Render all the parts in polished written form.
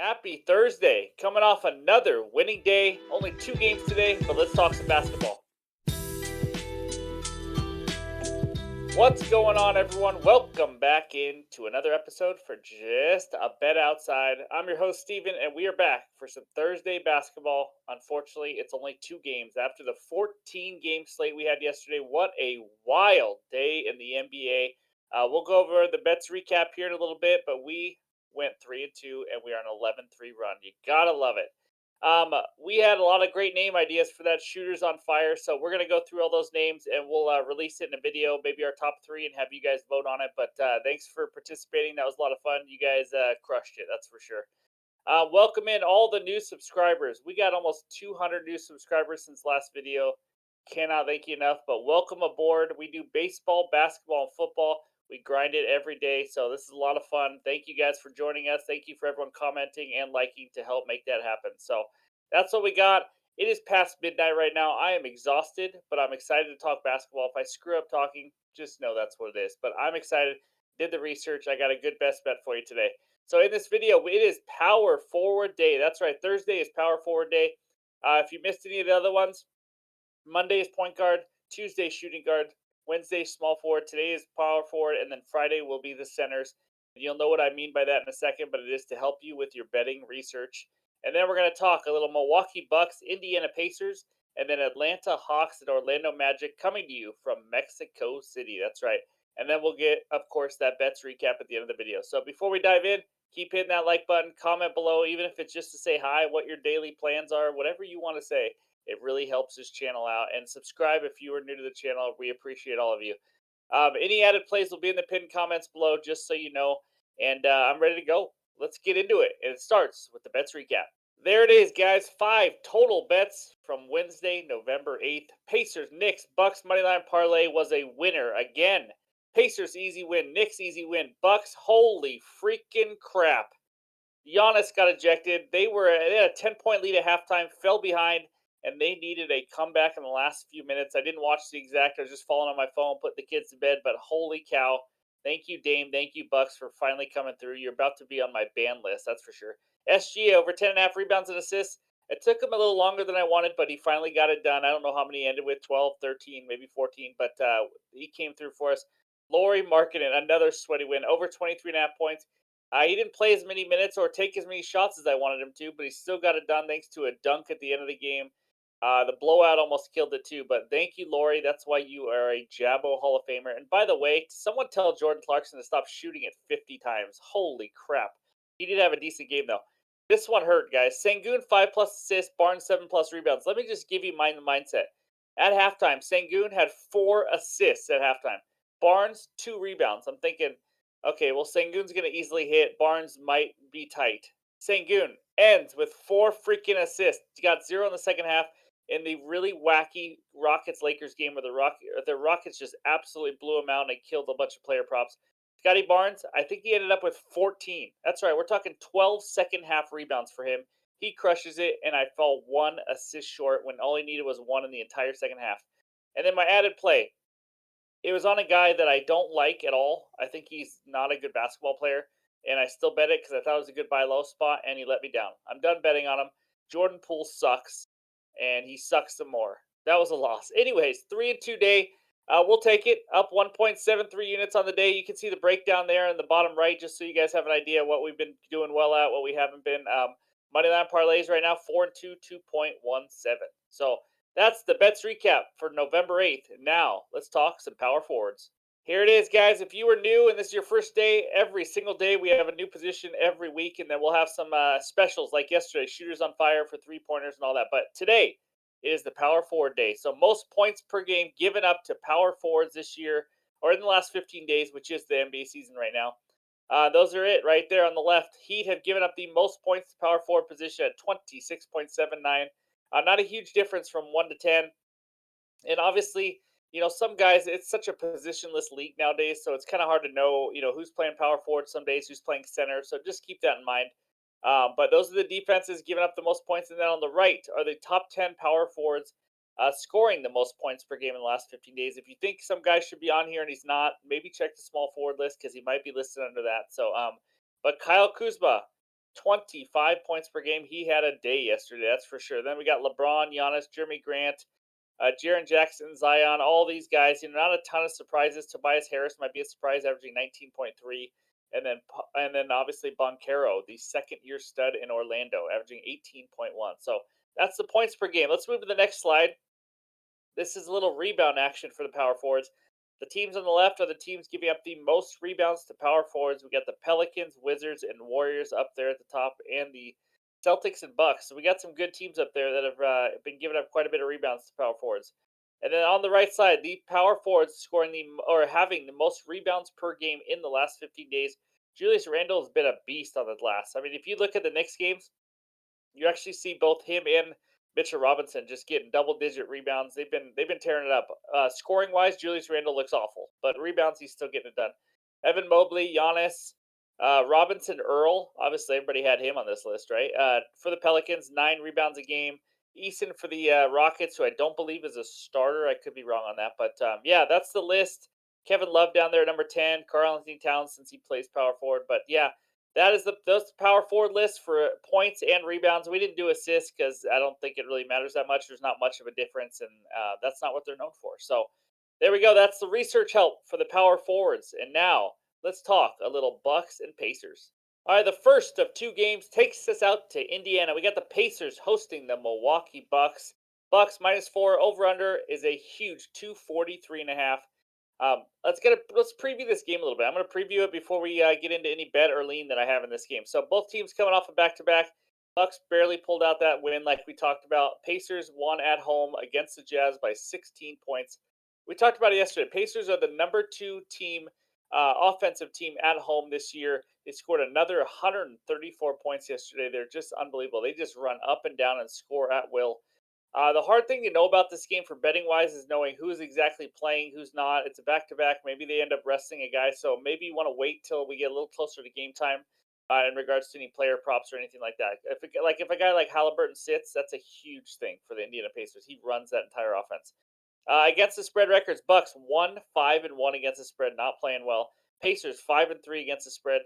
Happy Thursday. Coming off another winning day. Only 2 games today, but let's talk some basketball. What's going on, everyone? Welcome back into another episode for Just a Bet Outside. I'm your host, Steven, and we are back for some Thursday basketball. Unfortunately, it's only 2 games after the 14-game slate we had yesterday. What a wild day in the NBA. We'll go over the bets recap here in a little bit, but we went 3-2, and we are on an 11-3 run. You gotta love it. We had a lot of great name ideas for that Shooters on Fire, so we're gonna go through all those names and we'll release it in a video, maybe our top three, and have you guys vote on it. But thanks for participating. That was a lot of fun. You guys crushed it, that's for sure. Welcome in all the new subscribers. We got almost 200 new subscribers since last video. Cannot thank you enough, but welcome aboard. We do baseball, basketball, and football. We grind it every day, so this is a lot of fun. Thank you guys for joining us. Thank you for everyone commenting and liking to help make that happen. So that's what we got. It is past midnight right now. I am exhausted, but I'm excited to talk basketball. If I screw up talking, just know that's what it is. But I'm excited. Did the research. I got a good best bet for you today. So in this video, it is Power Forward Day. That's right. Thursday is Power Forward Day. If you missed any of the other ones, Monday is point guard, Tuesday shooting guard, Wednesday small forward, today is power forward, and then Friday will be the centers. You'll know what I mean by that in a second, but it is to help you with your betting research. And then we're going to talk a little Milwaukee Bucks, Indiana Pacers, and then Atlanta Hawks and Orlando Magic coming to you from Mexico City. That's right. And then we'll get, of course, that bets recap at the end of the video. So before we dive in, keep hitting that like button, comment below, even if it's just to say hi, what your daily plans are, whatever you want to say. It really helps this channel out. And subscribe if you are new to the channel. We appreciate all of you. Any added plays will be in the pinned comments below, just so you know. And I'm ready to go. Let's get into it. And it starts with the bets recap. There it is, guys. 5 total bets from Wednesday, November 8th. Pacers, Knicks, Bucks moneyline parlay was a winner again. Pacers easy win, Knicks easy win, Bucks holy freaking crap. Giannis got ejected. They had a 10-point lead at halftime, fell behind, and they needed a comeback in the last few minutes. I didn't watch the exact. I was just falling on my phone, putting the kids to bed. But holy cow! Thank you, Dame. Thank you, Bucks, for finally coming through. You're about to be on my ban list, that's for sure. SGA over 10.5 rebounds and assists. It took him a little longer than I wanted, but he finally got it done. I don't know how many he ended with, 12, 13, maybe 14, but he came through for us. Lauri Markkanen, another sweaty win, over 23.5 points. He didn't play as many minutes or take as many shots as I wanted him to, but he still got it done thanks to a dunk at the end of the game. The blowout almost killed it too, but thank you, Lauri. That's why you are a Jabbo Hall of Famer. And by the way, someone tell Jordan Clarkson to stop shooting it 50 times. Holy crap. He did have a decent game, though. This one hurt, guys. Sengun, 5 plus assists, Barnes, 7 plus rebounds. Let me just give you my mindset. At halftime, Sengun had 4 assists at halftime. Barnes, 2 rebounds. I'm thinking, okay, well, Sengun's going to easily hit. Barnes might be tight. Sengun ends with 4 freaking assists. He got 0 in the second half in the really wacky Rockets Lakers game where the Rockets just absolutely blew him out and they killed a bunch of player props. Scotty Barnes, I think he ended up with 14. That's right, we're talking 12 second half rebounds for him. He crushes it, and I fell 1 assist short when all he needed was 1 in the entire second half. And then my added play, it was on a guy that I don't like at all. I think he's not a good basketball player, and I still bet it because I thought it was a good buy low spot, and he let me down. I'm done betting on him. Jordan Poole sucks, and he sucks some more. That was a loss. Anyways, 3-2 day. We'll take it. Up 1.73 units on the day. You can see the breakdown there in the bottom right, just so you guys have an idea what we've been doing well at, what we haven't been. Moneyline parlays right now, 4-2, 2.17. So that's the bets recap for November 8th. Now, let's talk some power forwards. Here it is, guys. If you are new and this is your first day, every single day we have a new position every week, and then we'll have some specials like yesterday, shooters on fire for 3-pointers and all that. But today is the power forward day. So most points per game given up to power forwards this year or in the last 15 days, which is the NBA season right now. Those are it right there on the left. Heat have given up the most points to power forward position at 26.79. Not a huge difference from 1 to 10. And obviously, some guys, it's such a positionless league nowadays, so it's kind of hard to know, who's playing power forward some days, who's playing center. So just keep that in mind. But those are the defenses giving up the most points. And then on the right are the top 10 power forwards scoring the most points per game in the last 15 days. If you think some guy should be on here and he's not, maybe check the small forward list because he might be listed under that. So, but Kyle Kuzma, 25 points per game. He had a day yesterday, that's for sure. Then we got LeBron, Giannis, Jeremy Grant, Jaren Jackson, Zion, all these guys. Not a ton of surprises. Tobias Harris might be a surprise, averaging 19.3, and then obviously Boncaro, the second-year stud in Orlando, averaging 18.1. So that's the points per game. Let's move to the next slide. This is a little rebound action for the power forwards. The teams on the left are the teams giving up the most rebounds to power forwards. We got the Pelicans, Wizards, and Warriors up there at the top, and the Celtics and Bucks. So we got some good teams up there that have been giving up quite a bit of rebounds to power forwards. And then on the right side, the power forwards scoring or having the most rebounds per game in the last 15 days. Julius Randle has been a beast on the glass. I mean, if you look at the Knicks games, you actually see both him and Mitchell Robinson just getting double digit rebounds. They've been tearing it up. Scoring wise, Julius Randle looks awful, but rebounds he's still getting it done. Evan Mobley, Giannis, Robinson, Earl. Obviously, everybody had him on this list, right? For the Pelicans, 9 rebounds a game. Eason for the Rockets, who I don't believe is a starter. I could be wrong on that, but yeah, that's the list. Kevin Love down there, number 10. Karl Anthony Towns, since he plays power forward, but yeah, that is the power forward list for points and rebounds. We didn't do assists because I don't think it really matters that much. There's not much of a difference, and that's not what they're known for. So there we go. That's the research help for the power forwards. And now let's talk a little Bucks and Pacers. All right, the first of two games takes us out to Indiana. We got the Pacers hosting the Milwaukee Bucks. Bucks -4 over under is a huge 243.5. Let's preview this game a little bit. I'm going to preview it before we get into any bet or lean that I have in this game. So both teams coming off a back to back. Bucks barely pulled out that win, like we talked about. Pacers won at home against the Jazz by 16 points. We talked about it yesterday. Pacers are the number 2 team, offensive team at home this year. They scored another 134 points yesterday. They're just unbelievable. They just run up and down and score at will. The hard thing to know about this game for betting wise is knowing who's exactly playing, who's not. It's a back to back. Maybe they end up resting a guy, so maybe you want to wait till we get a little closer to game time in regards to any player props or anything like that. If a guy like Halliburton sits, that's a huge thing for the Indiana Pacers. He runs that entire offense. Against the spread records, Bucks 1-5-1 against the spread, not playing well. Pacers 5-3 against the spread.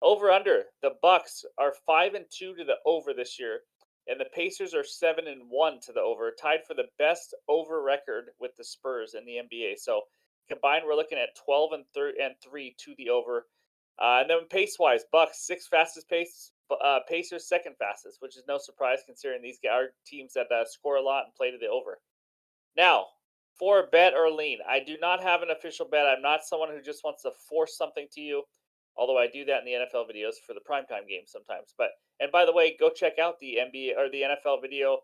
Over under, the Bucks are 5-2 to the over this year, and the Pacers are 7-1 to the over, tied for the best over record with the Spurs in the NBA. So combined, we're looking at 12-3 to the over. And then pace wise, Bucks sixth fastest pace, Pacers second fastest, which is no surprise considering these are teams that score a lot and play to the over. Now, for bet or lean, I do not have an official bet. I'm not someone who just wants to force something to you, although I do that in the NFL videos for the primetime games sometimes. And by the way, go check out the NBA or the NFL video,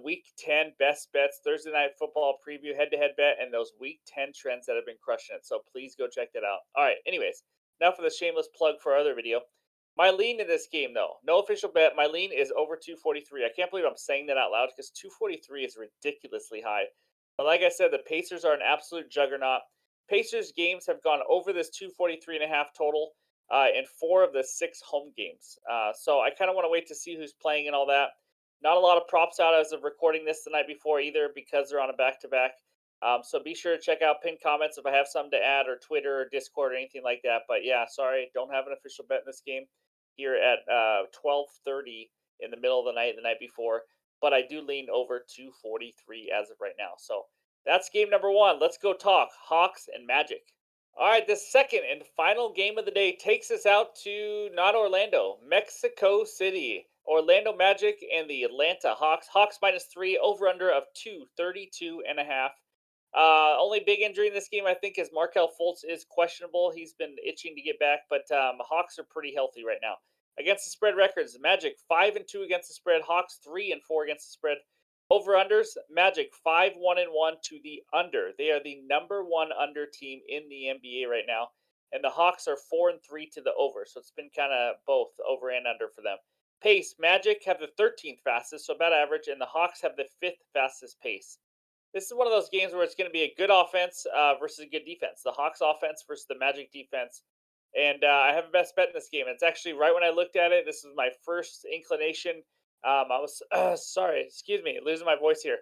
Week 10 best bets, Thursday night football preview, head-to-head bet, and those Week 10 trends that have been crushing it. So please go check that out. All right, anyways, now for the shameless plug for our other video. My lean in this game, though, no official bet. My lean is over 243. I can't believe I'm saying that out loud because 243 is ridiculously high. But like I said, the Pacers are an absolute juggernaut. Pacers games have gone over this 243.5 total in 4 of the 6 home games. So I kind of want to wait to see who's playing and all that. Not a lot of props out as of recording this the night before either because they're on a back to back. So be sure to check out pinned comments if I have something to add, or Twitter or Discord or anything like that. But yeah, sorry, don't have an official bet in this game here at 12:30 in the middle of the night before. But I do lean over 243 as of right now. So that's game number 1. Let's go talk Hawks and Magic. All right, the second and final game of the day takes us out to not Orlando, Mexico City. Orlando Magic and the Atlanta Hawks. Hawks -3, over under of 232.5. Only big injury in this game, I think, is Markel Fultz is questionable. He's been itching to get back, but Hawks are pretty healthy right now. Against the spread records, Magic 5-2 against the spread, Hawks 3-4 against the spread. Over unders, Magic 5-1-1 to the under. They are the number 1 under team in the NBA right now, and the Hawks are 4-3 to the over. So it's been kind of both over and under for them. Pace, Magic have the 13th fastest, so about average, and the Hawks have the 5th fastest pace. This is one of those games where it's going to be a good offense versus a good defense. The Hawks offense versus the Magic defense. And I have a best bet in this game. It's actually right when I looked at it. This was my first inclination. I was sorry, excuse me, losing my voice here.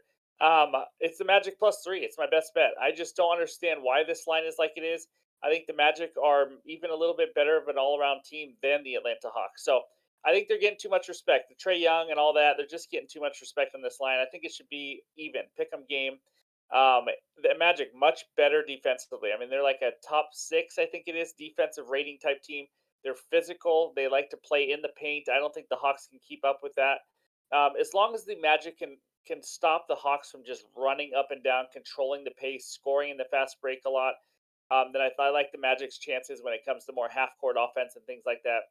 It's the Magic +3. It's my best bet. I just don't understand why this line is like it is. I think the Magic are even a little bit better of an all-around team than the Atlanta Hawks. So I think they're getting too much respect. The Trey Young and all that, they're just getting too much respect on this line. I think it should be even. Pick 'em game. Um, the Magic much better defensively. I mean, they're like a top six, I think it is, defensive rating type team. They're physical. They like to play in the paint. I don't think the Hawks can keep up with that. As long as the Magic can stop the Hawks from just running up and down, controlling the pace, scoring in the fast break a lot, then I like the Magic's chances when it comes to more half court offense and things like that.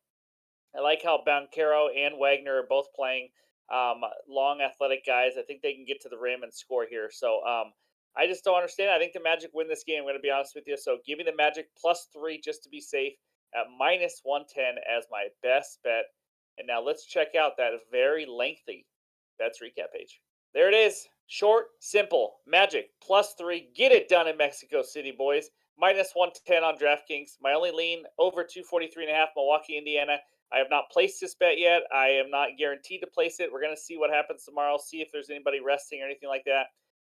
I like how Bancaro and Wagner are both playing long, athletic guys. I think they can get to the rim and score here. So I just don't understand. I think the Magic win this game. I'm going to be honest with you. So give me the Magic +3 just to be safe at -110 as my best bet. And now let's check out that very lengthy bets recap page. There it is. Short, simple. Magic +3. Get it done in Mexico City, boys. -110 on DraftKings. My only lean over 243.5, Milwaukee, Indiana. I have not placed this bet yet. I am not guaranteed to place it. We're going to see what happens tomorrow, see if there's anybody resting or anything like that,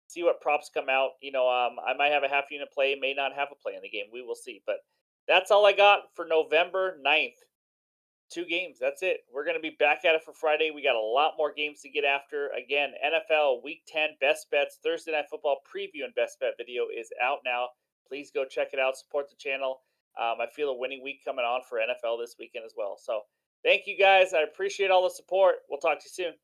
see what props come out. I might have a half unit play, may not have a play in the game. We will see. But that's all I got for November 9th. Two games. That's it. We're going to be back at it for Friday. We got a lot more games to get after. Again, NFL Week 10 best bets, Thursday Night Football preview and best bet video is out now. Please go check it out. Support the channel. I feel a winning week coming on for NFL this weekend as well. So thank you guys. I appreciate all the support. We'll talk to you soon.